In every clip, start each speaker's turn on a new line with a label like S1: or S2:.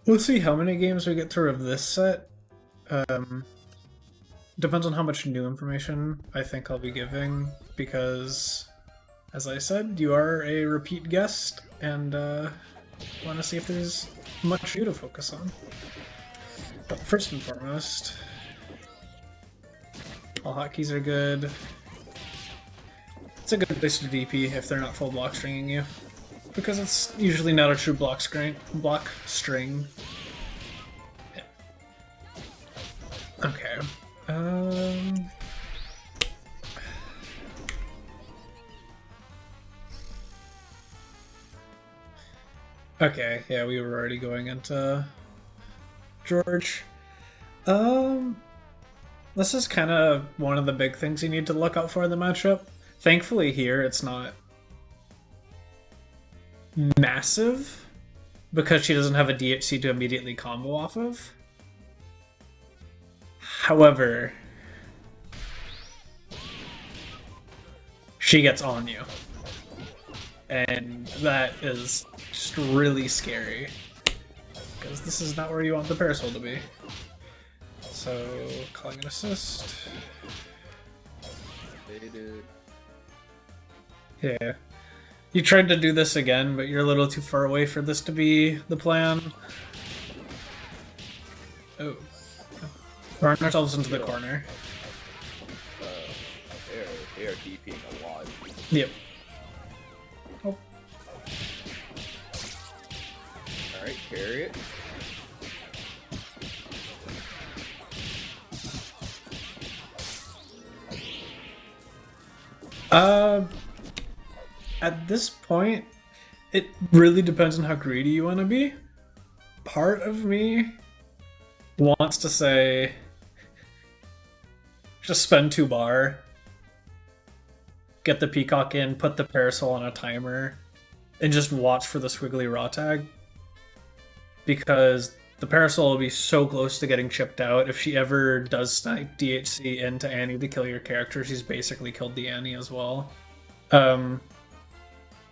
S1: We'll see how many games we get through of this set. Um, Depends on how much new information I think I'll be giving, because, as I said, you are a repeat guest, and want to see if there's much new to focus on. But first and foremost, all hotkeys are good. It's a good place to DP if they're not full block stringing you, because it's usually not a true block string. Yeah. Okay. Okay, yeah, we were already going into George. This is kind of one of the big things you need to look out for in the matchup. Thankfully here, it's not massive, because she doesn't have a DHC to immediately combo off of. However, she gets on you. And that is just really scary, because this is not where you want the parasol to be. So, calling an assist. Yeah. You tried to do this again, but you're a little too far away for this to be the plan. Oh. Run ourselves into the corner.
S2: They are DPing a lot.
S1: Yep. Oh.
S2: Alright, carry it.
S1: At this point, it really depends on how greedy you want to be. Part of me wants to say, just spend 2 bar, get the peacock in, put the parasol on a timer, and just watch for the squiggly raw tag. Because the parasol will be so close to getting chipped out. If she ever does snipe DHC into Annie to kill your character, she's basically killed the Annie as well.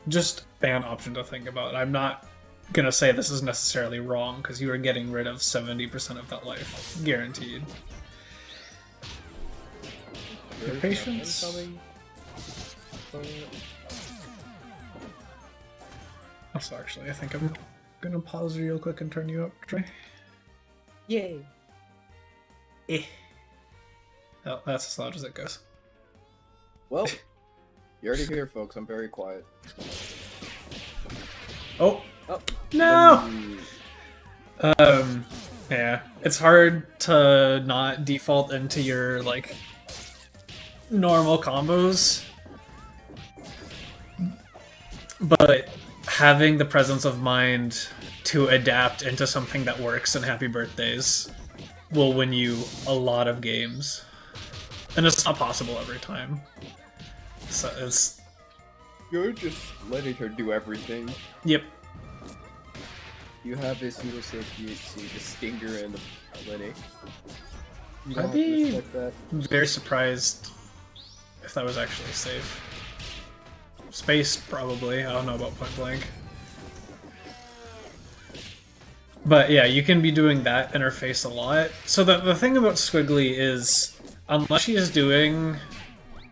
S1: Just an option to think about. I'm not gonna say this is necessarily wrong, because you are getting rid of 70% of that life. Guaranteed. Your patience. Also, actually, I think I'm gonna pause real quick and turn you up. Try.
S2: Yay!
S1: Oh, that's as loud as it goes.
S2: Well, you already hear, folks. I'm very quiet.
S1: Oh!
S2: Oh.
S1: No! Yeah. It's hard to not default into your, like, normal combos. But having the presence of mind to adapt into something that works in Happy Birthdays will win you a lot of games. And it's not possible every time. So it's...
S2: You're just letting her do everything.
S1: Yep.
S2: You have this little safe DHC, the Stinger and the Lenny. You
S1: I'd
S2: don't
S1: be
S2: respect that.
S1: very surprised if that was actually safe. Spaced, probably. I don't know about point blank. But yeah, you can be doing that interface a lot. So the thing about Squiggly is, unless she is doing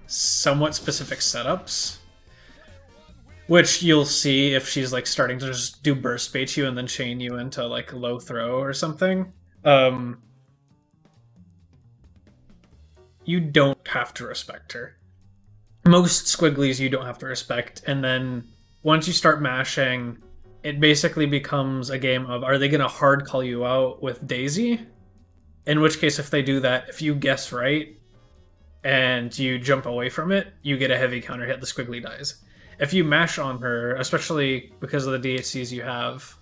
S1: somewhat specific setups, which you'll see if she's like starting to just do burst bait you and then chain you into like low throw or something, you don't have to respect her. Most Squigglies you don't have to respect, and then once you start mashing, it basically becomes a game of, are they going to hard call you out with Daisy? In which case, if they do that, if you guess right and you jump away from it, you get a heavy counter hit, the Squiggly dies. If you mash on her, especially because of the DHCs you have,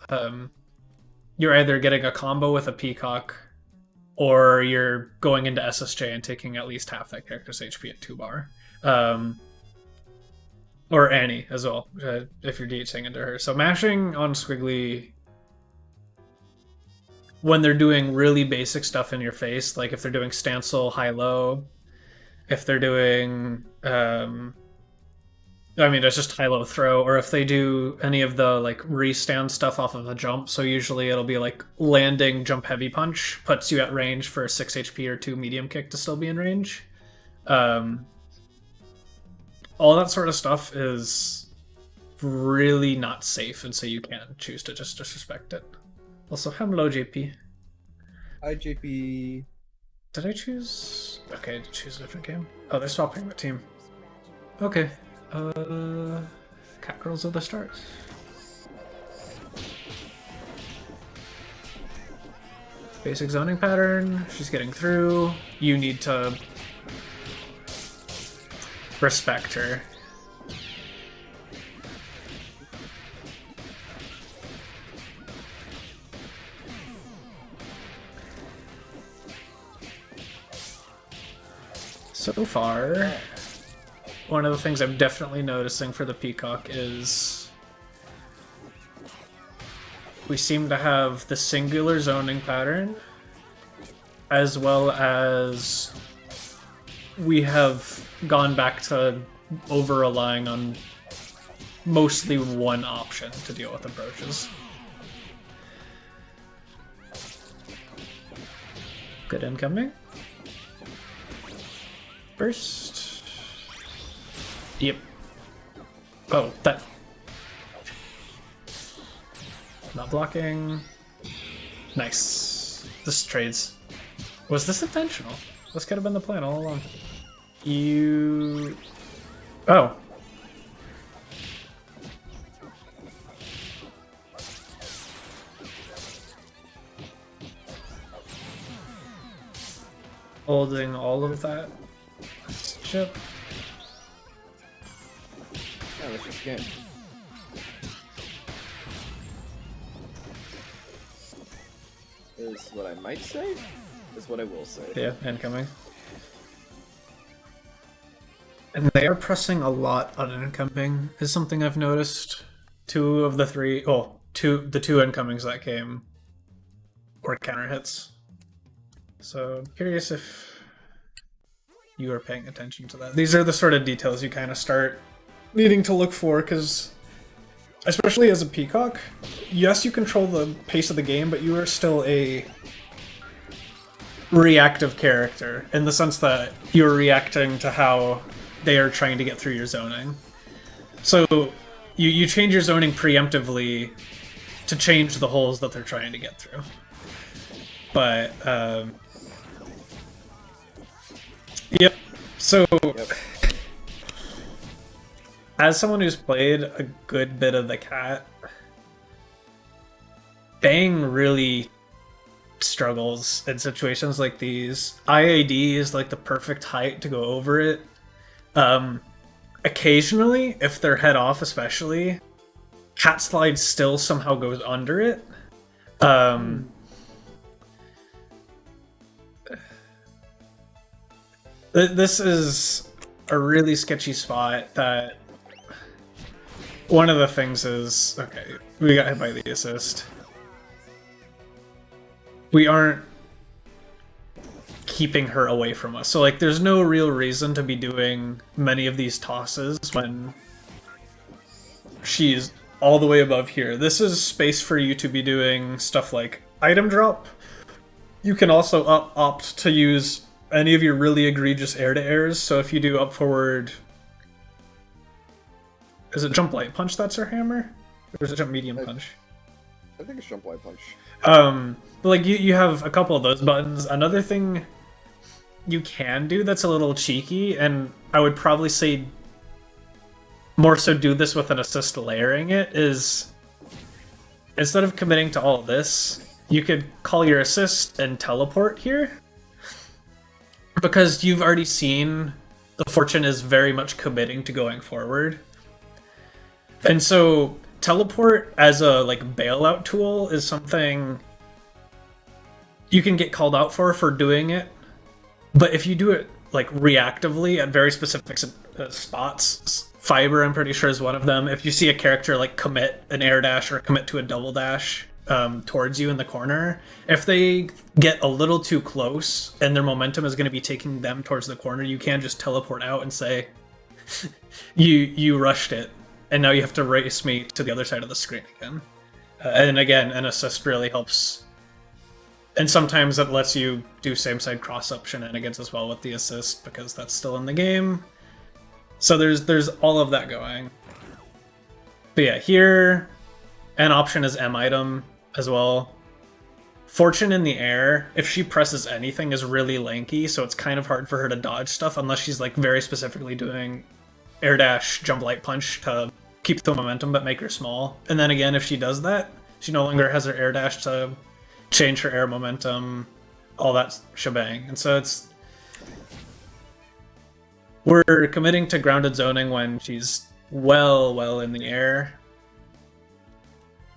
S1: you're either getting a combo with a Peacock, or you're going into SSJ and taking at least half that character's HP at 2 bar. Or Annie as well, if you're DHing into her. So mashing on Squiggly, when they're doing really basic stuff in your face, like if they're doing stancel high-low, if they're doing I mean, it's just high-low throw, or if they do any of the like restand stuff off of a jump, so usually it'll be like landing jump heavy punch, puts you at range for a 6 HP or 2 medium kick to still be in range. All that sort of stuff is really not safe, and so you can choose to just disrespect it. Also, Hemlo JP.
S2: Hi JP.
S1: Did I choose? Okay, I did choose a different game. Oh, they're swapping the team. Okay. Catgirls of the Stars. Basic zoning pattern. She's getting through. You need to respect her. So far, one of the things I'm definitely noticing for the Peacock is we seem to have the singular zoning pattern, as well as we have gone back to over-relying on mostly one option to deal with approaches. Good incoming. Burst. Yep. Oh, that. Not blocking. Nice. This trades. Was this intentional? This could have been the plan all along. You. Oh. Holding all of that. Chip.
S2: Yeah, let's just game. Is what I might say? Is what I will say.
S1: Yeah, incoming. And they are pressing a lot on incoming, is something I've noticed. Two of the three, the two incomings that came were counter hits. So I'm curious if you are paying attention to that. These are the sort of details you kind of start needing to look for, because especially as a Peacock, yes, you control the pace of the game, but you are still a reactive character in the sense that you're reacting to how they are trying to get through your zoning. So you change your zoning preemptively to change the holes that they're trying to get through. But yep. So, as someone who's played a good bit of the cat, Bang really struggles in situations like these. IAD is like the perfect height to go over it. Occasionally, if they're head off especially, Cat Slide still somehow goes under it. This is a really sketchy spot that one of the things is, okay, we got hit by the assist. We aren't keeping her away from us. So like there's no real reason to be doing many of these tosses when she's all the way above here. This is space for you to be doing stuff like item drop. You can also opt to use any of your really egregious air-to-airs, so if you do up forward... Is it jump light punch that's her hammer? Or is it jump medium punch?
S2: I think it's jump light punch.
S1: But like you have a couple of those buttons. Another thing you can do that's a little cheeky, and I would probably say more so do this with an assist layering it, is instead of committing to all of this, you could call your assist and teleport here. Because you've already seen the Fortune is very much committing to going forward. And so teleport as a like bailout tool is something you can get called out for doing it. But if you do it like reactively at very specific spots, Fiber I'm pretty sure is one of them. If you see a character like commit an air dash or commit to a double dash towards you in the corner, if they get a little too close and their momentum is going to be taking them towards the corner, you can just teleport out and say, you rushed it, and now you have to race me to the other side of the screen again. And again, an assist really helps. And sometimes it lets you do same-side cross-up shenanigans as well with the assist, because that's still in the game. So there's all of that going. But yeah, here, an option is M item as well. Fortune in the air, if she presses anything, is really lanky, so it's kind of hard for her to dodge stuff unless she's like very specifically doing air dash, jump light punch to keep the momentum but make her small. And then again, if she does that, she no longer has her air dash to change her air momentum, all that shebang. And so we're committing to grounded zoning when she's well in the air,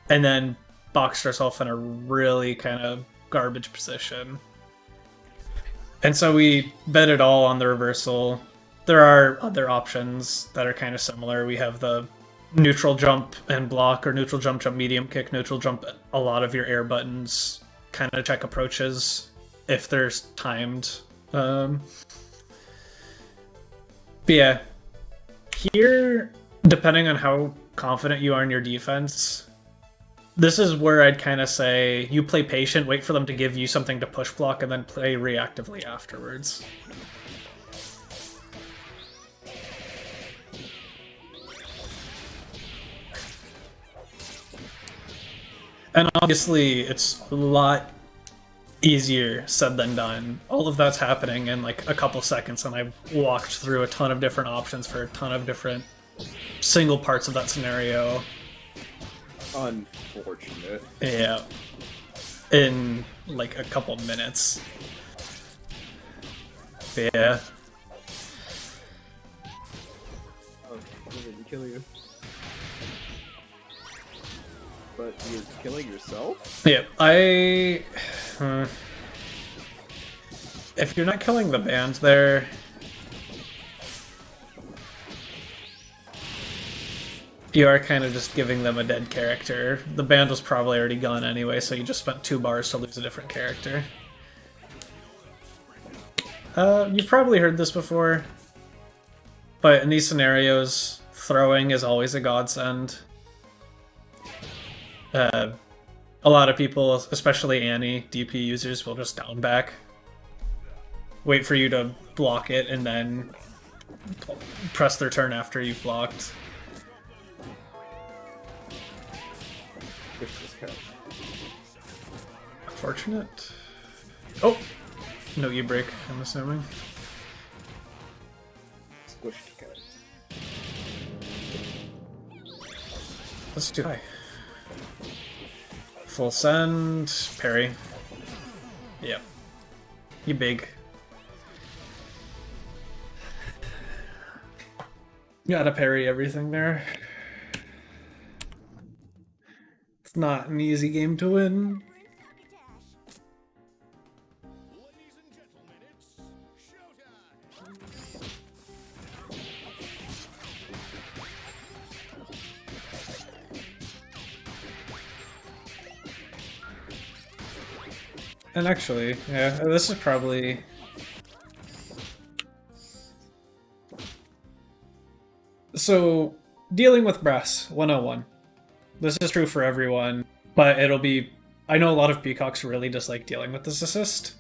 S1: and then boxed herself in a really kind of garbage position. And so we bet it all on the reversal. There are other options that are kind of similar. We have the neutral jump and block, or neutral jump, jump medium kick, neutral jump, a lot of your air buttons, kind of check approaches if there's timed. But yeah, here, depending on how confident you are in your defense, this is where I'd kind of say you play patient, wait for them to give you something to push block, and then play reactively afterwards. And obviously, it's a lot easier said than done. All of that's happening in like a couple seconds, and I've walked through a ton of different options for a ton of different single parts of that scenario.
S2: Unfortunate.
S1: Yeah. In like a couple minutes. Yeah.
S2: Oh, he didn't kill you. But you're killing yourself?
S1: Yeah, if you're not killing the band there, you are kind of just giving them a dead character. The band was probably already gone anyway, so you just spent 2 bars to lose a different character. You've probably heard this before, but in these scenarios, throwing is always a godsend. A lot of people, especially Annie, DP users, will just down back, wait for you to block it, and then press their turn after you've blocked. Unfortunate. Oh! No E-break, I'm assuming.
S2: Squished cat.
S1: That's too high. Full send, parry. Yep. You big. Gotta parry everything there. It's not an easy game to win. And actually, yeah, this is probably... So, dealing with brass, 101. This is true for everyone, but it'll be... I know a lot of peacocks really dislike dealing with this assist.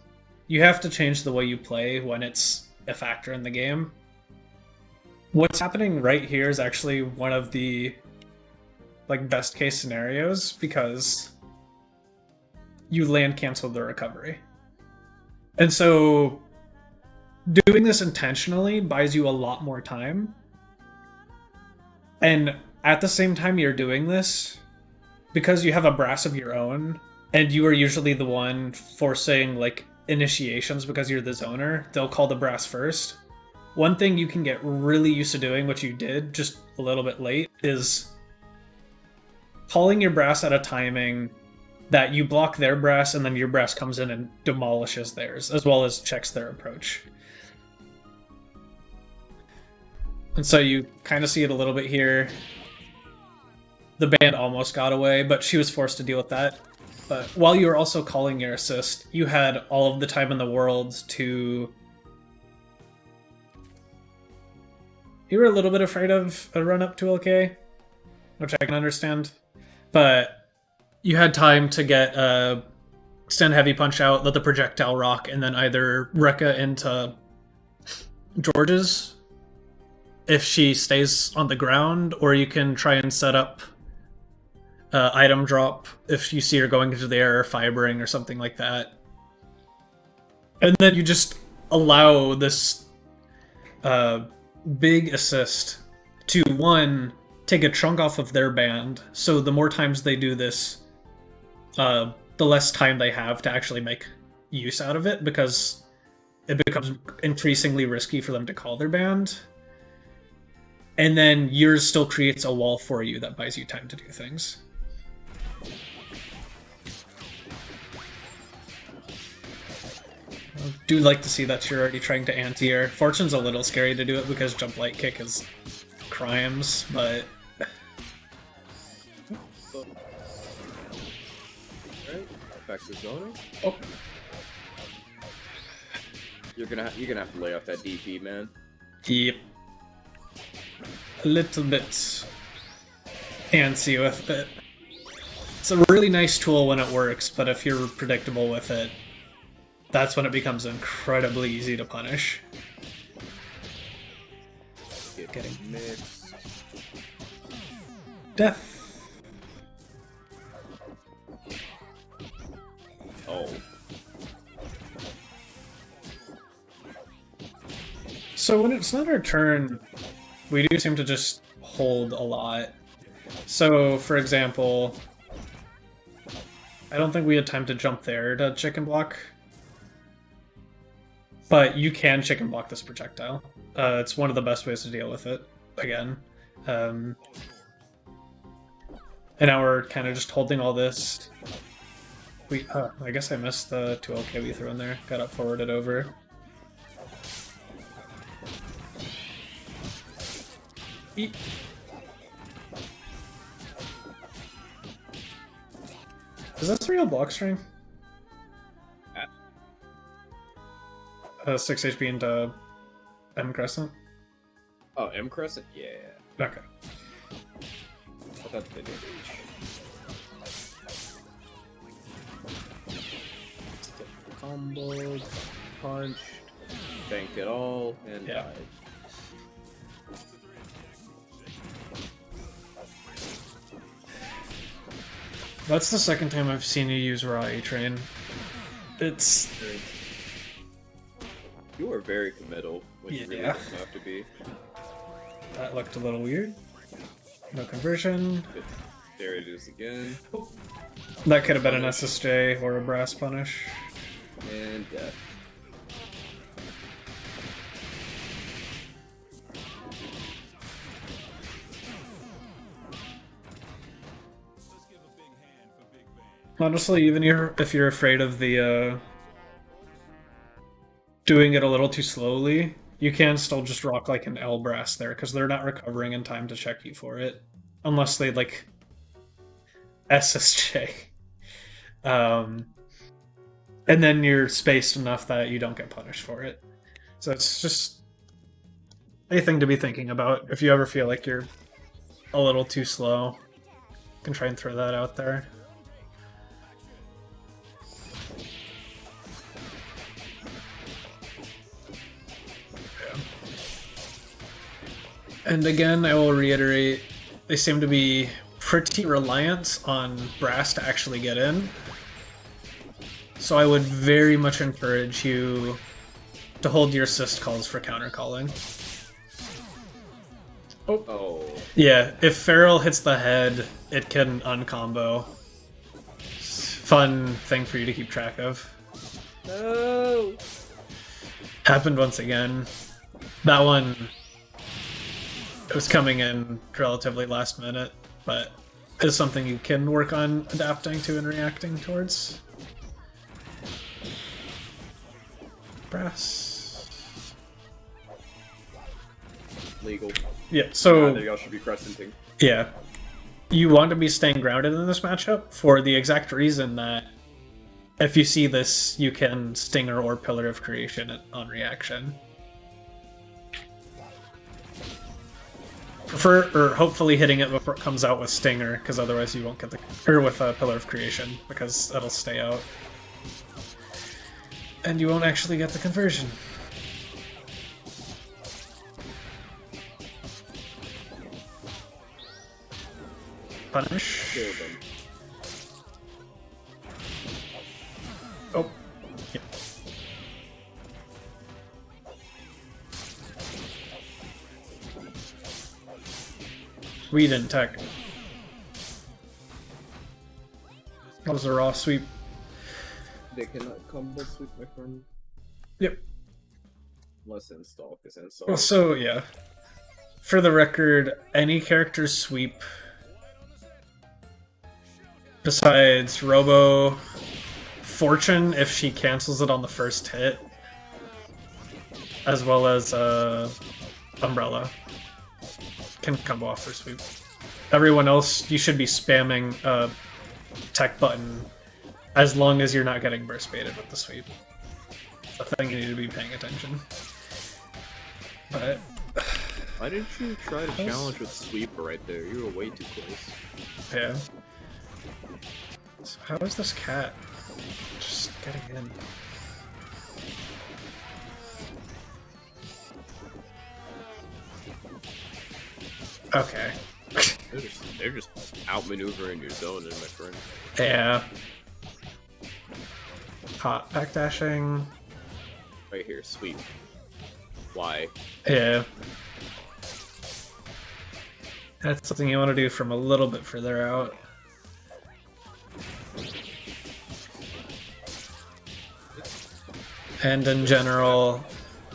S1: You have to change the way you play when it's a factor in the game. What's happening right here is actually one of the best case scenarios, because you land cancel the recovery. And so doing this intentionally buys you a lot more time. And at the same time you're doing this, because you have a brass of your own, and you are usually the one forcing initiations because you're the zoner, they'll call the brass first. One thing you can get really used to doing, which you did just a little bit late, is calling your brass at a timing that you block their brass, and then your brass comes in and demolishes theirs, as well as checks their approach. And so you kind of see it a little bit here. The band almost got away, but she was forced to deal with that. But while you were also calling your assist, you had all of the time in the world to... you were a little bit afraid of a run up to LK, which I can understand, but you had time to get extend heavy punch out, let the projectile rock, and then either Rekka into George's if she stays on the ground, or you can try and set up item drop if you see her going into the air or fibering or something like that. And then you just allow this big assist to, one, take a chunk off of their band, so the more times they do this, the less time they have to actually make use out of it, because it becomes increasingly risky for them to call their band. And then yours still creates a wall for you that buys you time to do things. I do like to see that you're already trying to anti-air. Fortune's a little scary to do it because jump light kick is crimes, but...
S2: Alright, back to zoning.
S1: Oh.
S2: You're gonna have to lay off that DP, man.
S1: Yep. A little bit antsy with it. It's a really nice tool when it works, but if you're predictable with it, that's when it becomes incredibly easy to punish.
S2: Getting mixed.
S1: Death.
S2: Oh.
S1: So when it's not our turn, we do seem to just hold a lot. So, for example, I don't think we had time to jump there to chicken block. But you can chicken block this projectile. It's one of the best ways to deal with it, again. And now we're kind of just holding all this. I guess I missed the 2LK we threw in there. Got it forwarded over. Eat. Is this real block string? 6 HP into M Crescent?
S2: Oh, M Crescent? Yeah.
S1: Okay.
S2: I thought they did combo, punched, banked it all, and died.
S1: That's the second time I've seen you use Raw A-Train. It's...
S2: You were very committal, which you really didn't have to be.
S1: That looked a little weird. No conversion.
S2: There it is again.
S1: That could have been an SSJ or a brass punish.
S2: And death.
S1: Honestly, even if you're afraid of the doing it a little too slowly, you can still just rock like an L brass there, because they're not recovering in time to check you for it. Unless they like SSJ. And then you're spaced enough that you don't get punished for it. So it's just a thing to be thinking about. If you ever feel like you're a little too slow, you can try and throw that out there. And again, I will reiterate, they seem to be pretty reliant on brass to actually get in. So I would very much encourage you to hold your assist calls for counter calling.
S2: Oh.
S1: Yeah, if Feral hits the head, it can uncombo. Fun thing for you to keep track of.
S2: No.
S1: Happened once again. That one... It was coming in relatively last minute, but it's something you can work on adapting to and reacting towards. Brass.
S2: Legal.
S1: Yeah, so...
S2: Neither y'all should be crescenting.
S1: Yeah. You want to be staying grounded in this matchup for the exact reason that if you see this, you can Stinger or Pillar of Creation on reaction. prefer, or hopefully hitting it before it comes out with Stinger, because otherwise you won't get the, or with a Pillar of Creation, because it'll stay out. And you won't actually get the conversion. Punish.
S2: Kill them.
S1: Oh. Yeah. We didn't tech. That was a raw sweep.
S2: They cannot combo sweep, my friend.
S1: Yep.
S2: Unless install, because install.
S1: Well, so, yeah. For the record, any character sweep besides Robo, Fortune, if she cancels it on the first hit, as well as Umbrella, can combo off their sweep. Everyone else, you should be spamming tech button as long as you're not getting burst baited with the sweep. That's a thing you need to be paying attention. But
S2: why didn't you try to challenge with sweep right there? You were way too close.
S1: yeah. So how is this cat just getting in? Okay.
S2: They're just outmaneuvering your zone, my friend.
S1: Yeah. Hot backdashing.
S2: Right here, sweep. Why?
S1: Yeah. That's something you want to do from a little bit further out. And in general,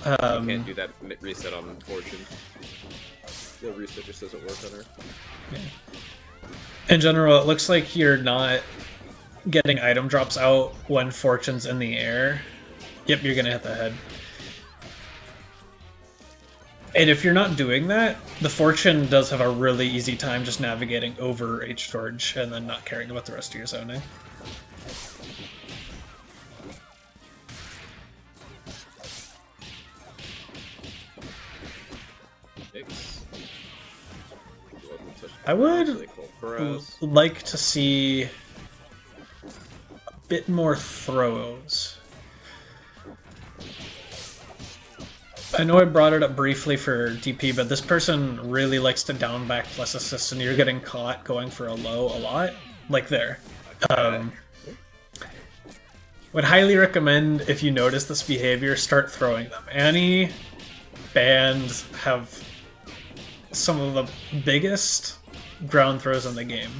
S2: you can't do that reset on Fortune. The reset just doesn't work on her.
S1: Yeah. In general, it looks like you're not getting item drops out when Fortune's in the air. Yep, you're gonna hit the head. And if you're not doing that, the Fortune does have a really easy time just navigating over H storage and then not caring about the rest of your zoning. I would like to see a bit more throws. I know I brought it up briefly for DP, but this person really likes to down back plus assist, and you're getting caught going for a low a lot. Like there. Would highly recommend, if you notice this behavior, start throwing them. Annie bands have some of the biggest ground throws in the game,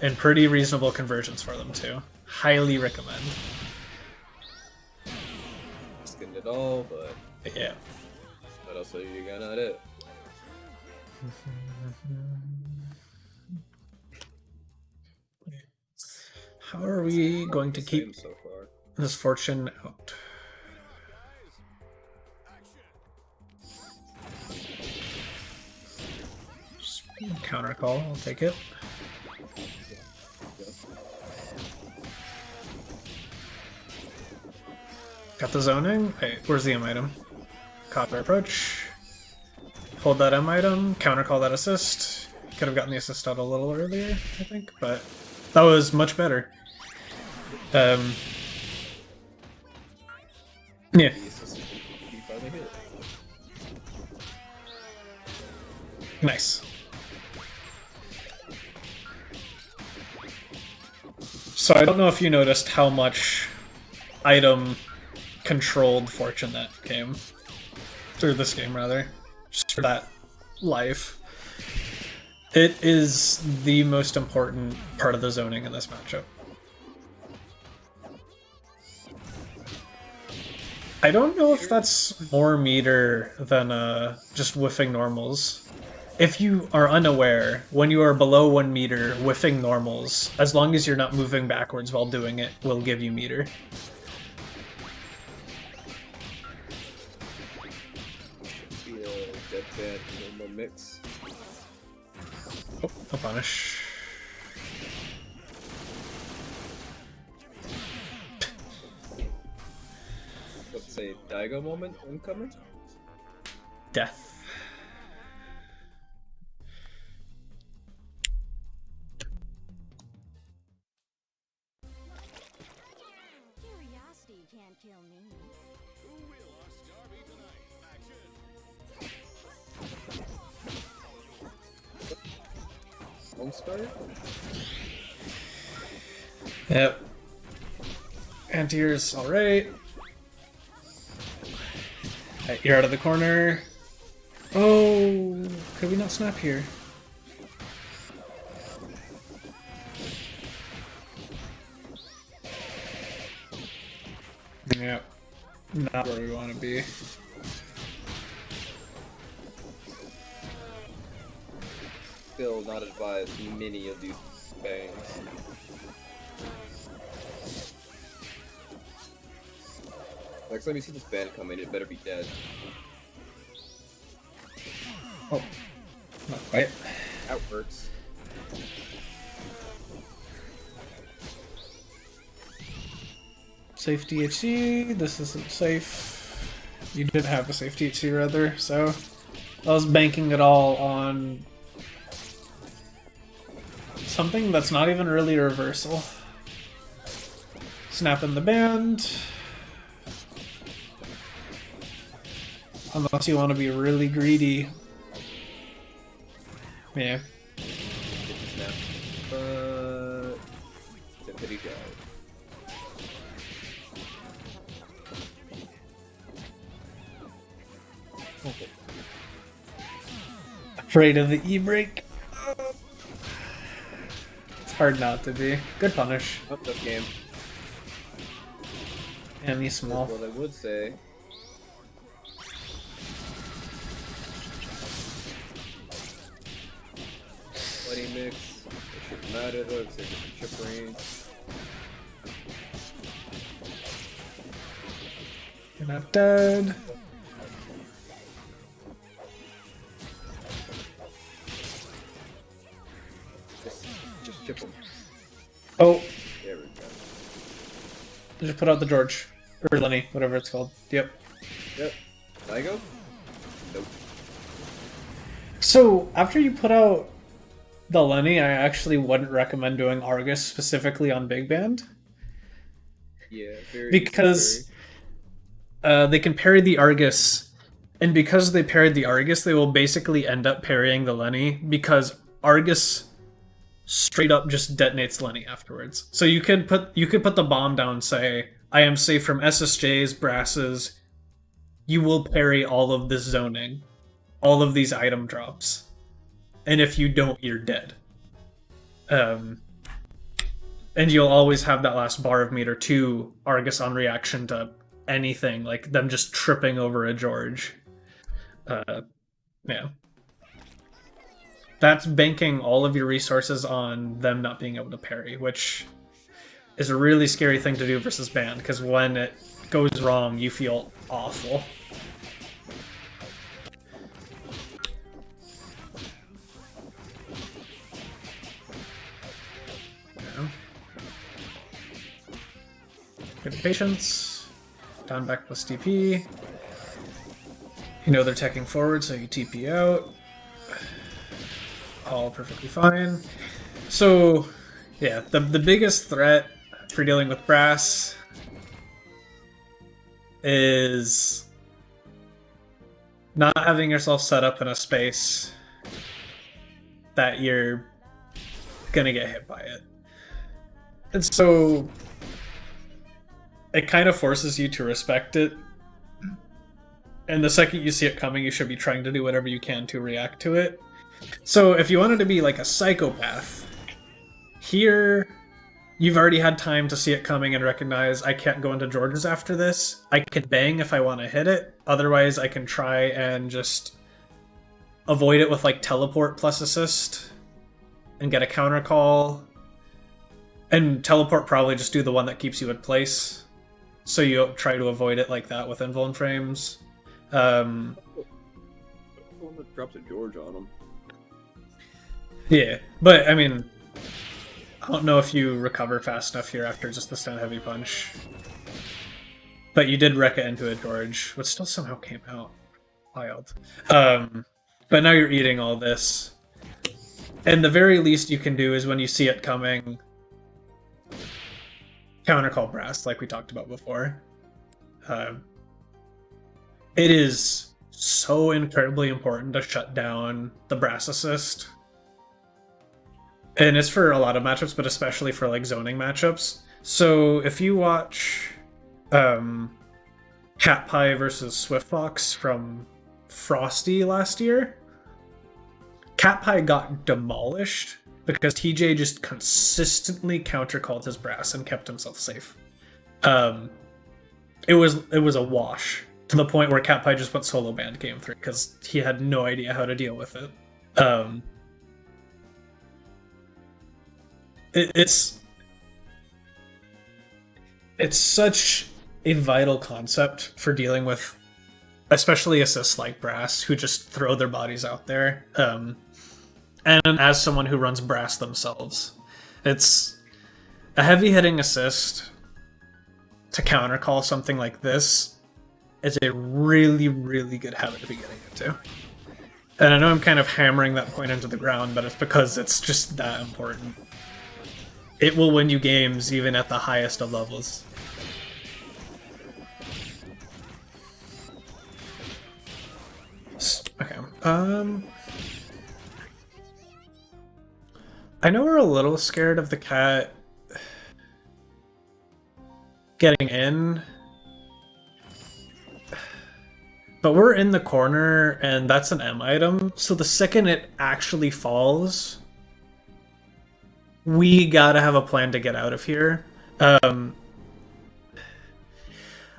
S1: and pretty reasonable conversions for them too. Highly recommend.
S2: Skinned it all, but
S1: yeah.
S2: What else are you got at it?
S1: How are we going to keep
S2: so far.
S1: this Fortune out? Counter call, I'll take it. Got the zoning. Wait, where's the M item? Copper approach. Hold that M item, counter call that assist. Could have gotten the assist out a little earlier, I think, but that was much better. Yeah. Nice. So I don't know if you noticed how much item controlled Fortune that game. Through this game, rather. Just for that life. It is the most important part of the zoning in this matchup. I don't know if that's more meter than just whiffing normals. If you are unaware, when you are below 1 meter, whiffing normals, as long as you're not moving backwards while doing it, will give you meter.
S2: Mix.
S1: Oh, no punish.
S2: Let's say Daigo moment incoming?
S1: Death.
S3: can't kill me.
S4: Who will our star be tonight? Action!
S2: Home start?
S1: Yep. Anti-air's alright. Alright, you're out of the corner. Oh, could we not snap here? Yep. Not where we want to be.
S2: Still not advised many of these bangs. Next time you see this band coming, it better be dead.
S1: Oh, not quite.
S2: That works.
S1: Safe DHC. This isn't safe. You did have a safe DHC rather, so I was banking it all on something that's not even really a reversal. Snap in the band. Unless you want to be really greedy. Yeah.
S2: Snap. It's a pity job. Okay.
S1: Afraid of the E-break. It's hard not to be. Good punish.
S2: Up this game.
S1: And he's small.
S2: That's what I would say. Bloody mix. It shouldn't matter though, because they're just chip range.
S1: You're not dead.
S2: Just chip them.
S1: Oh,
S2: There we go.
S1: just put out the George. Or Lenny, whatever it's called. Yep.
S2: Yep. Can I go? Nope.
S1: So, after you put out the Lenny, I actually wouldn't recommend doing Argus specifically on Big Band.
S2: Yeah, very.
S1: Because they can parry the Argus, and because they parried the Argus, they will basically end up parrying the Lenny, because Argus straight up just detonates Lenny afterwards. So you could put the bomb down, say, I am safe from SSJs, brasses, you will parry all of this zoning, all of these item drops. And if you don't, you're dead. And you'll always have that last bar of meter 2 Argus on reaction to anything, like them just tripping over a George. Yeah. That's banking all of your resources on them not being able to parry, which is a really scary thing to do versus ban, because when it goes wrong, you feel awful. Yeah. Good patience. Down back plus TP. You know they're teching forward, so you TP out. All perfectly fine. So, yeah, the biggest threat for dealing with brass is not having yourself set up in a space that you're gonna get hit by it. And so it kind of forces you to respect it. And the second you see it coming, you should be trying to do whatever you can to react to it. So if you wanted to be like a psychopath, here you've already had time to see it coming and recognize I can't go into George's after this. I can bang if I want to hit it. Otherwise, I can try and just avoid it with like teleport plus assist and get a counter call. And teleport probably just do the one that keeps you in place. So you try to avoid it like that with invuln frames.
S2: One that drops a George on him.
S1: Yeah, but I mean, I don't know if you recover fast enough here after just the stun heavy punch. But you did wreck it into a George, which still somehow came out. Wild. But now you're eating all this. And the very least you can do is when you see it coming, countercall brass, like we talked about before. It is so incredibly important to shut down the brass assist. And it's for a lot of matchups, but especially for like zoning matchups. So if you watch Cat Pie versus Swiftfox from Frosty last year, Cat Pie got demolished because TJ just consistently countercalled his brass and kept himself safe. It was a wash to the point where Cat Pie just went solo banned game 3 because he had no idea how to deal with it. It's such a vital concept for dealing with, especially assists like brass who just throw their bodies out there. And as someone who runs brass themselves, it's a heavy hitting assist to countercall something like this is a really, really good habit to be getting into. And I know I'm kind of hammering that point into the ground, but it's because it's just that important. It will win you games even at the highest of levels. Okay. I know we're a little scared of the cat getting in, but we're in the corner and that's an M item, so the second it actually falls, we gotta have a plan to get out of here. I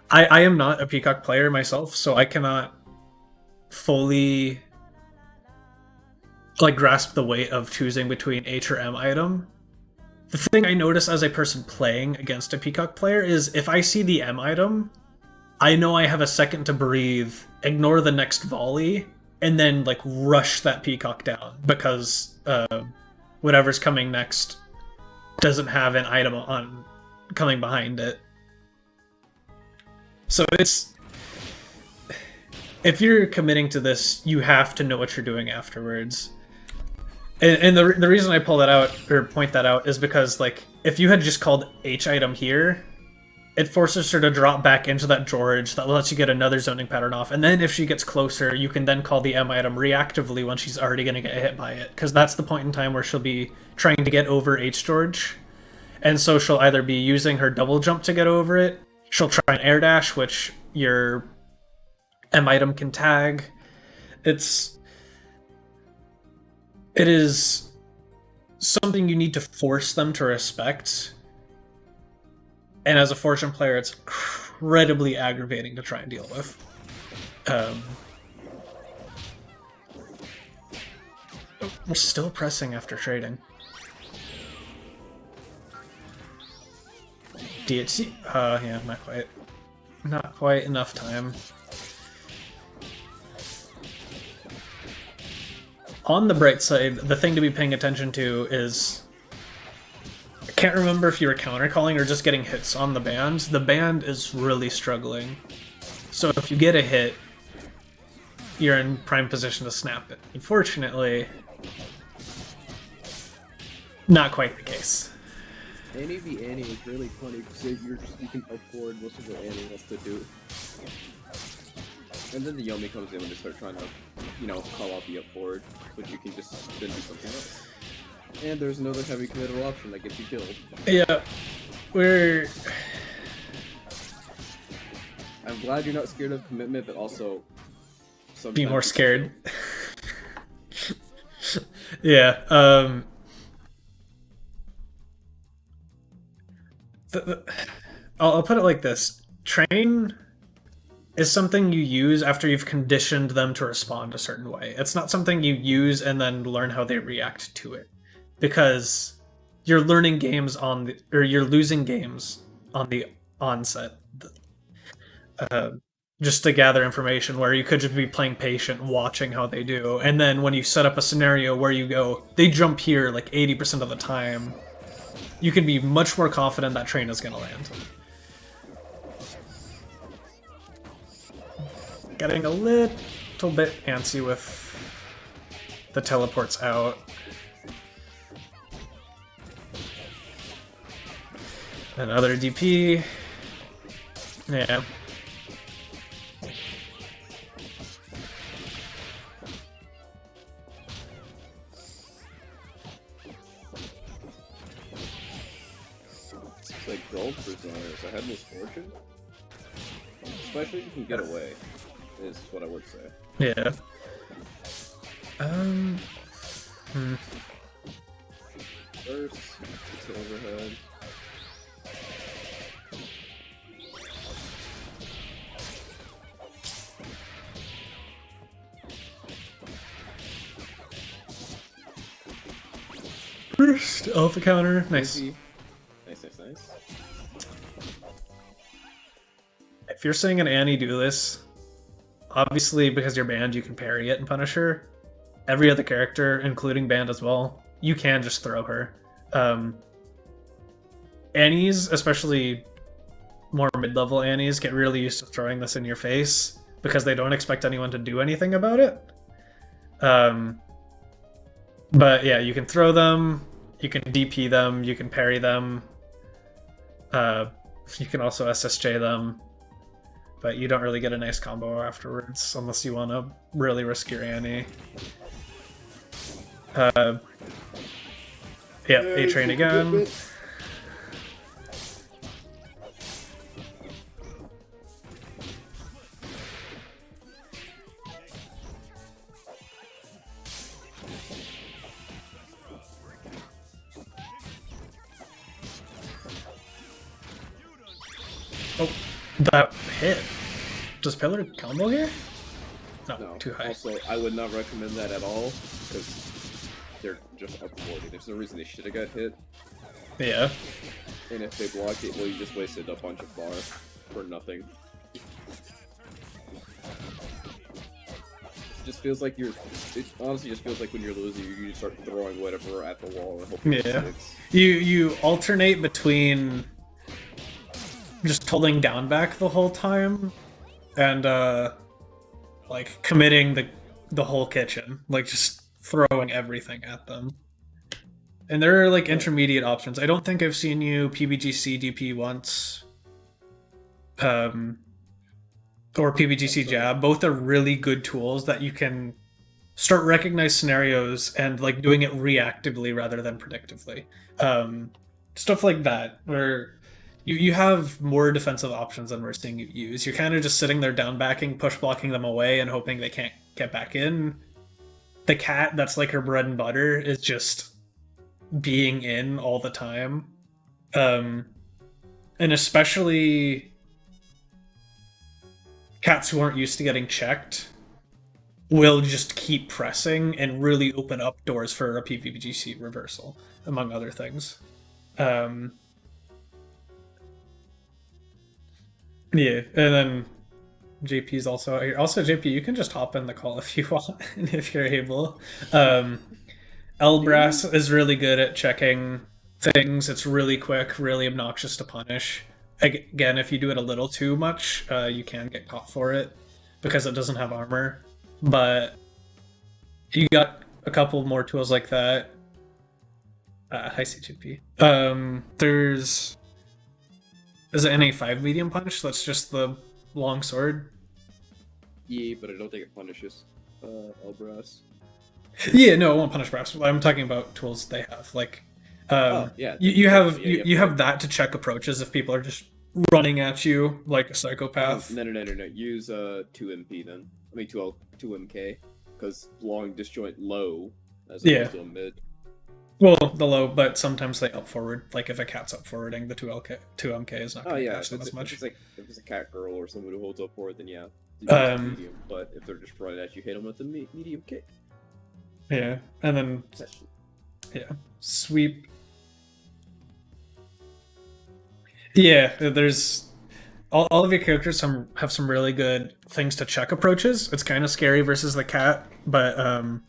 S1: am not a Peacock player myself, so I cannot fully like grasp the weight of choosing between H or M item. The thing I notice as a person playing against a Peacock player is if I see the M item, I know I have a second to breathe, ignore the next volley, and then like rush that Peacock down because whatever's coming next doesn't have an item on coming behind it. So it's, if you're committing to this, you have to know what you're doing afterwards. And the reason I pull that out or point that out is because like if you had just called H item here, it forces her to drop back into that George that lets you get another zoning pattern off, and then if she gets closer, you can then call the M item reactively when she's already going to get hit by it, because that's the point in time where she'll be trying to get over H George, and so she'll either be using her double jump to get over it, she'll try an air dash, which your M item can tag. It is something you need to force them to respect. And as a Fortune player, it's incredibly aggravating to try and deal with. We're still pressing after trading. DHC? Yeah, not quite. Not quite enough time. On the bright side, the thing to be paying attention to is, I can't remember if you were countercalling or just getting hits on the band. The band is really struggling. So if you get a hit, you're in prime position to snap it. Unfortunately, not quite the case.
S2: Annie v Annie is really funny because you can afford most of what Annie has to do. And then the Yomi comes in when they start trying to, you know, call out the up forward, but you can just then do something else. And there's another heavy committal option that gets you killed.
S1: Yeah,
S2: I'm glad you're not scared of commitment, but also sometimes
S1: be more scared. Yeah. I'll put it like this: train is something you use after you've conditioned them to respond a certain way. It's not something you use and then learn how they react to it, because you're learning games or you're losing games on the onset. Just to gather information where you could just be playing patient, watching how they do, and then when you set up a scenario where you go, they jump here like 80% of the time, you can be much more confident that train is going to land. Getting a little bit antsy with the teleports out. Another DP. Yeah.
S2: so I had misfortune. Especially if you can get away, is what I would say.
S1: Yeah.
S2: First, it's overhead.
S1: First alpha counter. Nice.
S2: Easy. Nice.
S1: If you're seeing an Annie do this, obviously because you're banned, you can parry it and punish her. Every other character, including banned as well, you can just throw her. Annies, especially more mid-level Annies, get really used to throwing this in your face because they don't expect anyone to do anything about it. But yeah, you can throw them, you can DP them, you can parry them, you can also SSJ them, but you don't really get a nice combo afterwards unless you want to really risk your Annie. Yeah, A-Train again. Oh, that hit. Does Pillar combo here? No, too high.
S2: Also, I would not recommend that at all, because they're just up 40. There's no reason they should have got hit.
S1: Yeah.
S2: And if they block it, well, you just wasted a bunch of bar for nothing. It just feels like it honestly just feels like when you're losing, you just start throwing whatever at the wall and hoping it sticks.
S1: You alternate between just holding down back the whole time and like committing the whole kitchen, like just throwing everything at them. And there are like intermediate options. I don't think I've seen you PBGC DP once. Or PBGC jab. Both are really good tools that you can start recognize scenarios and like doing it reactively rather than predictively. Stuff like that, where you have more defensive options than we're seeing you use. You're kind of just sitting there down backing, push blocking them away, and hoping they can't get back in. The cat, that's like her bread and butter, is just being in all the time. And especially cats who aren't used to getting checked will just keep pressing and really open up doors for a PvPGC reversal, among other things. Yeah, and then JP's also here. Also, JP, you can just hop in the call if you want, if you're able. Elbrass is really good at checking things. It's really quick, really obnoxious to punish. Again, if you do it a little too much, you can get caught for it because it doesn't have armor. But you got a couple more tools like that. Hi, CGP. Is it NA5 medium punch? That's just the long sword.
S2: Yeah, but I don't think it punishes Elbrass.
S1: Yeah, no, it won't punish brass. I'm talking about tools they have. Like, you have that to check approaches if people are just running at you like a psychopath.
S2: No. Use 2MP then. I mean 2MK, because long disjoint low as opposed to a mid.
S1: Well, the low, but sometimes they up forward. Like if a cat's up forwarding, the 2MK is not going to catch them as much.
S2: If it's a cat girl or someone who holds up forward, then yeah, medium. But if they're just running at you, hit them with the medium kick.
S1: Yeah, and then sweep. Yeah, there's all of your characters have some really good things to check approaches. It's kind of scary versus the cat, but
S2: you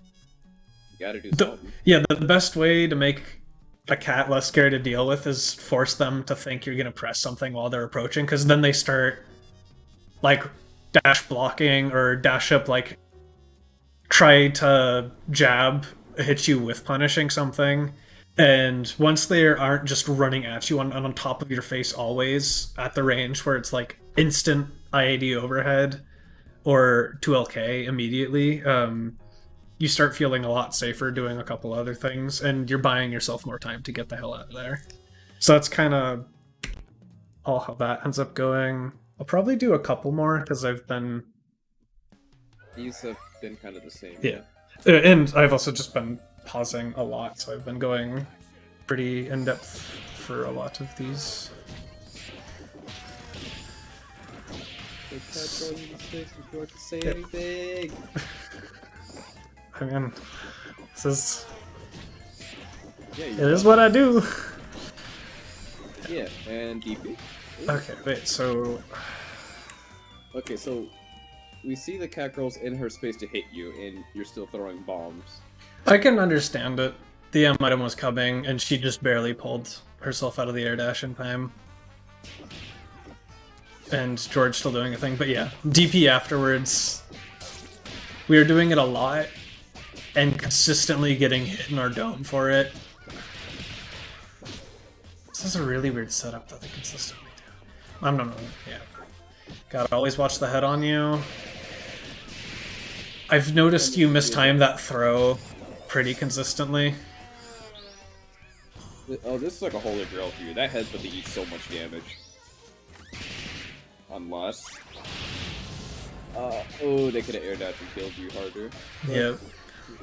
S2: gotta do something.
S1: The best way to make a cat less scary to deal with is force them to think you're gonna press something while they're approaching, because then they start like dash blocking or dash up, like try to jab hit you with punishing something. And once they aren't just running at you on top of your face always at the range where it's like instant IAD overhead or 2LK immediately, you start feeling a lot safer doing a couple other things, and you're buying yourself more time to get the hell out of there. So that's kind of all how that ends up going. I'll probably do a couple more because I've been
S2: These have been kind of the same.
S1: Yeah. And I've also just been pausing a lot, so I've been going pretty in depth for a lot of these.
S2: Hey, Cat Girl, you mistakes before I can say anything.
S1: I mean, this is
S2: Yeah,
S1: it is what I do.
S2: Yeah, and DP.
S1: Okay, wait. So
S2: Okay, so we see the cat girl's in her space to hit you, and you're still throwing bombs.
S1: I can understand it. The M item was coming, and she just barely pulled herself out of the air dash in time. And George still doing a thing, but yeah, DP afterwards. We are doing it a lot, and consistently getting hit in our dome for it. This is a really weird setup that they consistently do. I'm not. Yeah. Gotta always watch the head on you. I've noticed you mistime that throw pretty consistently.
S2: Oh, this is like a holy grail for you. That headbutt to eat so much damage. Unless... oh, they could have air dashed and killed you harder.
S1: Yep.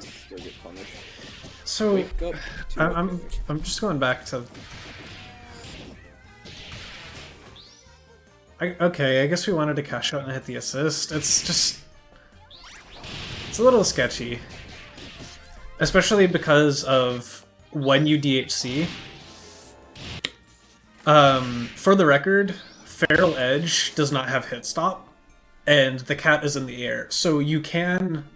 S2: Still get punished.
S1: So,
S2: Wake up.
S1: I'm just going back to... Okay, I guess we wanted to cash out and hit the assist. It's just... It's a little sketchy. Especially because of when you DHC. For the record, Feral Edge does not have hit stop, and the cat is in the air. So you can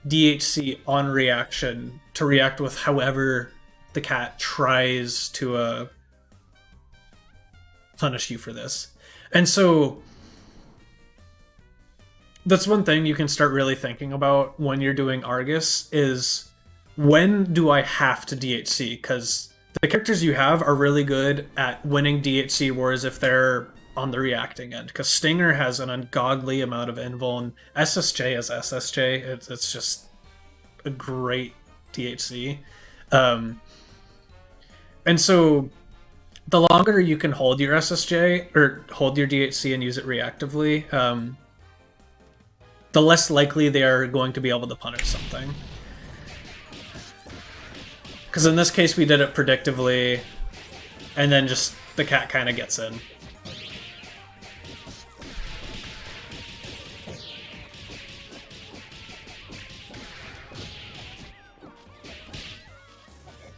S1: DHC on reaction to react with however the cat tries to punish you for this. And so that's one thing you can start really thinking about when you're doing Argus is when do I have to DHC? Because the characters you have are really good at winning DHC wars if they're on the reacting end. Because Stinger has an ungodly amount of invuln. SSJ is SSJ. It's just a great DHC. And so the longer you can hold your SSJ, or hold your DHC and use it reactively, the less likely they are going to be able to punish something. Because in this case we did it predictively, and then just the cat kind of gets in.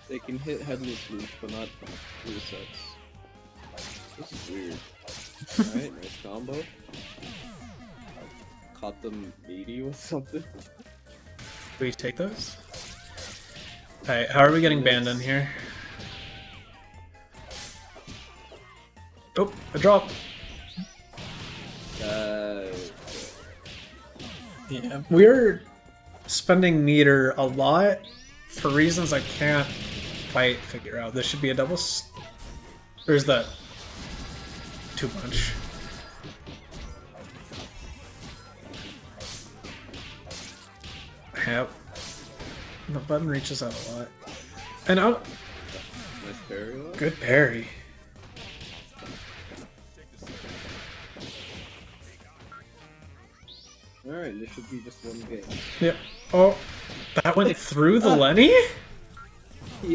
S2: They can hit Hemlo's loose, but not through sets. This is weird. Alright, nice combo. Caught them meaty with something.
S1: Do we take those? Alright, how are we getting banned in here? Oh, a drop! Yeah, we're spending meter a lot for reasons I can't quite figure out. This should be a double. Or is that too much? Yep. The button reaches out a lot. And out.
S2: Nice parry.
S1: Good parry.
S2: Alright, this should be just one game.
S1: Yep. Oh, that went through the Lenny?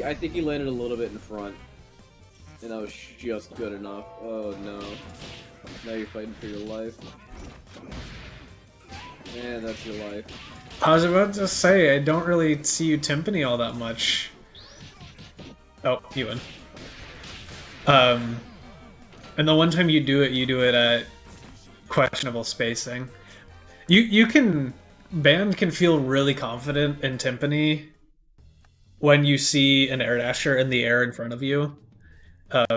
S2: I think he landed a little bit in front. And that was just good enough. Oh no. Now you're fighting for your life. Man, that's your life.
S1: I was about to say, I don't really see you timpani all that much. Oh, you win. And the one time you do it at questionable spacing. You can... Band can feel really confident in timpani when you see an air dasher in the air in front of you.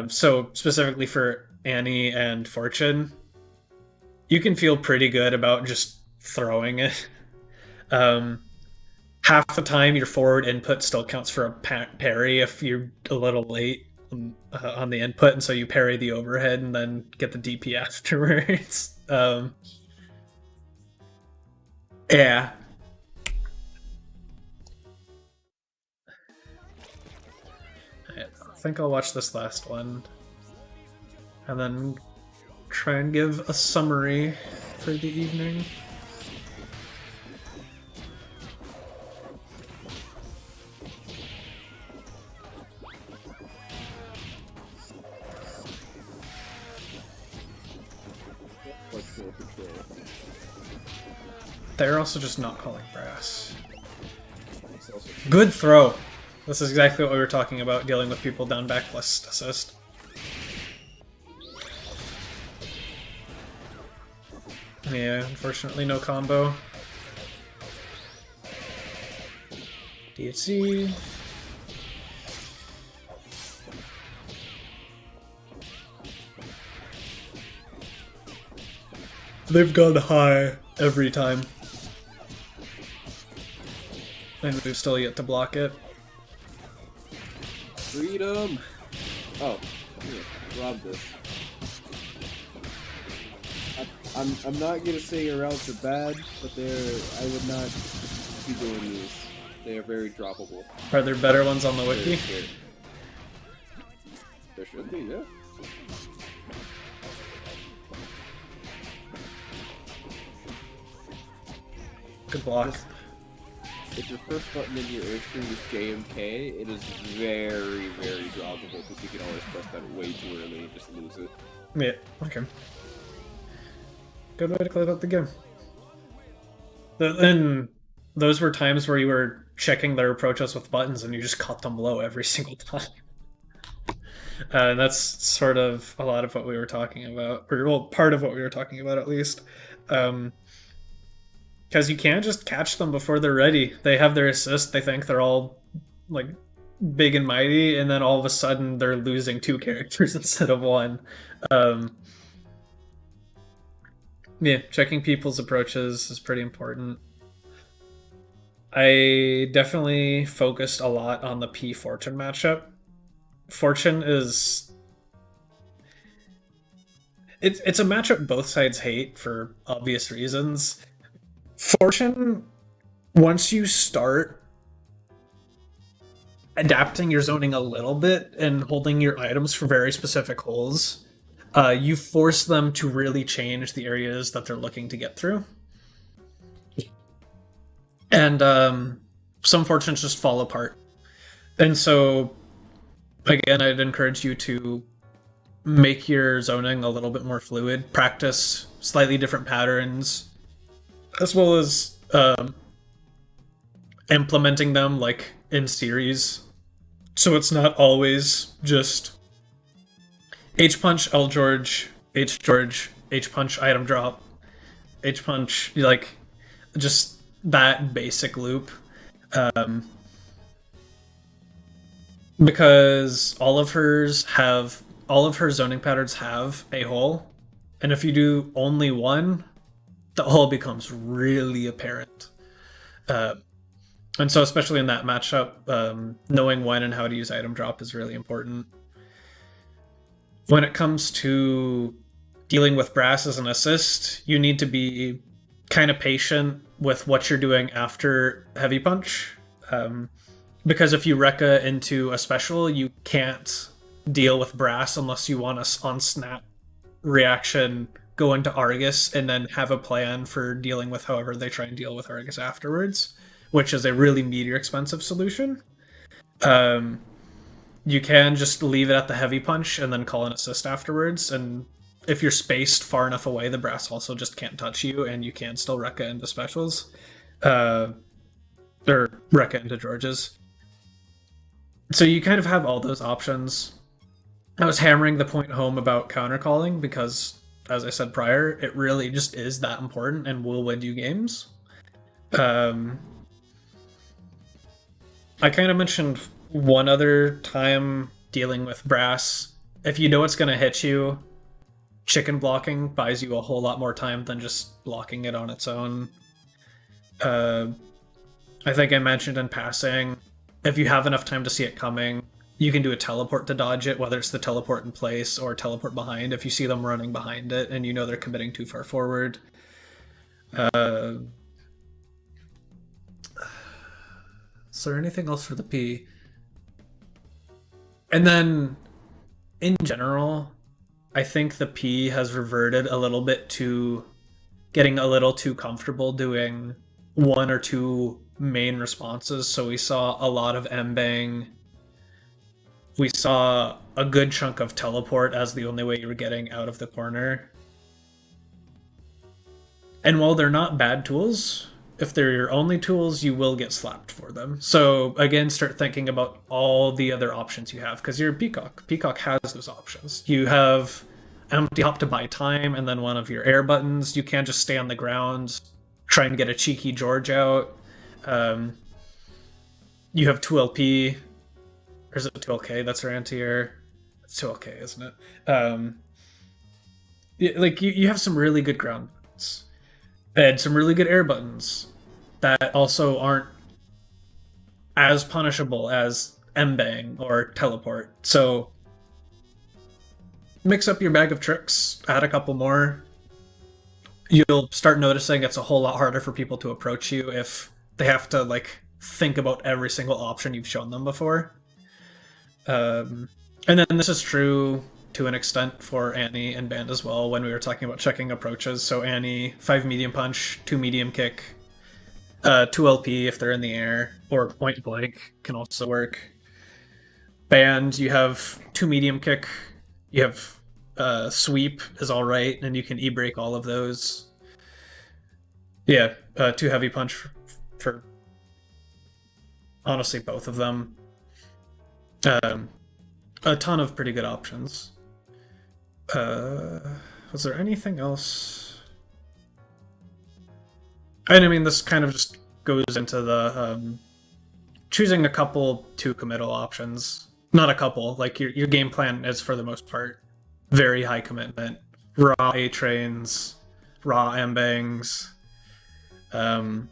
S1: So specifically for Annie and Fortune, you can feel pretty good about just throwing it. Half the time your forward input still counts for a parry if you're a little late on the input, and so you parry the overhead and then get the DP afterwards. Yeah. I think I'll watch this last one. And then try and give a summary for the evening.
S2: Much more control.
S1: They're also just not calling brass.
S2: It's also
S1: Good throw. This is exactly what we were talking about, dealing with people down back plus assist. Yeah, unfortunately no combo. DHC. They've gone high every time. And we've still yet to block it.
S2: freedom. Oh, here, rob this. I'm not gonna say your routes are bad, but I would not be doing these. They are very droppable.
S1: Are there better ones on the
S2: Very
S1: wiki?
S2: scary. There should be, yeah.
S1: Good block.
S2: If your first button in your airstream is JMK, it is very, very droppable because you can always press that way too early and just lose it.
S1: Yeah, okay. Good way to close out the game. Then those were times where you were checking their approaches with buttons and you just cut them low every single time. And that's sort of a lot of what we were talking about, or well, part of what we were talking about at least. Because you can't just catch them before they're ready. They have their assist, they think they're all like big and mighty, and then all of a sudden they're losing 2 characters instead of 1. Yeah, checking people's approaches is pretty important. I definitely focused a lot on the P Fortune matchup. Fortune is... It's a matchup both sides hate for obvious reasons. Fortune, once you start adapting your zoning a little bit and holding your items for very specific holes, you force them to really change the areas that they're looking to get through. And some fortunes just fall apart. And so, again, I'd encourage you to make your zoning a little bit more fluid, practice slightly different patterns, as well as implementing them like in series. So it's not always just H punch, L George, H George, H punch, item drop, H punch, like just that basic loop. Because all of her zoning patterns have a hole, and if you do only one, the hole becomes really apparent. And so especially in that matchup, knowing when and how to use item drop is really important. When it comes to dealing with brass as an assist, you need to be kind of patient with what you're doing after heavy punch. Because if you Rekka into a special, you can't deal with brass unless you want to on snap reaction go into Argus and then have a plan for dealing with however they try and deal with Argus afterwards, which is a really meteor expensive solution. You can just leave it at the heavy punch and then call an assist afterwards, and if you're spaced far enough away, the brass also just can't touch you, and you can still Rekka into specials. Or Rekka into Georges. So you kind of have all those options. I was hammering the point home about countercalling because, as I said prior, it really just is that important and will win you games. I kind of mentioned one other time dealing with brass. If you know it's going to hit you, chicken blocking buys you a whole lot more time than just blocking it on its own. I think I mentioned in passing, if you have enough time to see it coming, you can do a teleport to dodge it, whether it's the teleport in place or teleport behind if you see them running behind it and you know they're committing too far forward. Is there anything else for the P? And then, in general, I think the P has reverted a little bit to getting a little too comfortable doing one or two main responses. So we saw a lot of M-Bang. We saw a good chunk of teleport as the only way you were getting out of the corner. And while they're not bad tools, if they're your only tools, you will get slapped for them. So again, start thinking about all the other options you have, because you're Peacock. Peacock has those options. You have empty hop to buy time, and then one of your air buttons. You can't just stay on the ground, try and get a cheeky George out. You have 2LP, or is it 2LK? That's our anti-air. It's 2LK, isn't it? Like you have some really good ground buttons and some really good air buttons that also aren't as punishable as M-Bang or teleport. So mix up your bag of tricks, add a couple more. You'll start noticing it's a whole lot harder for people to approach you if they have to like think about every single option you've shown them before. And then this is true to an extent for Annie and Band as well when we were talking about checking approaches. So Annie, 5 medium punch, 2 medium kick, 2LP if they're in the air, or point blank can also work. Band, you have 2 medium kick, you have sweep is alright, and you can e-break all of those. Yeah, 2 heavy punch for honestly both of them. A ton of pretty good options. Was there anything else? And I mean, this kind of just goes into the choosing a couple two committal options. Not a couple, like your game plan is for the most part very high commitment. Raw A trains, raw M-Bangs. And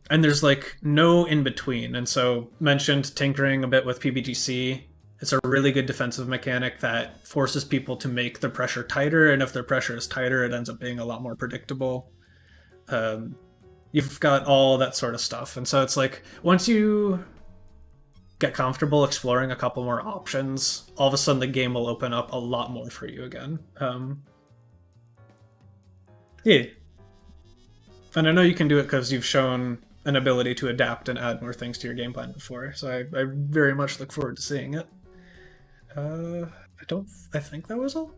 S1: there's like no in between. And so mentioned tinkering a bit with PBGC. It's a really good defensive mechanic that forces people to make their pressure tighter, and if their pressure is tighter, it ends up being a lot more predictable. You've got all that sort of stuff, and so it's like once you get comfortable exploring a couple more options, all of a sudden the game will open up a lot more for you again. Yeah. And I know you can do it because you've shown an ability to adapt and add more things to your game plan before, so I very much look forward to seeing it. I think that was all.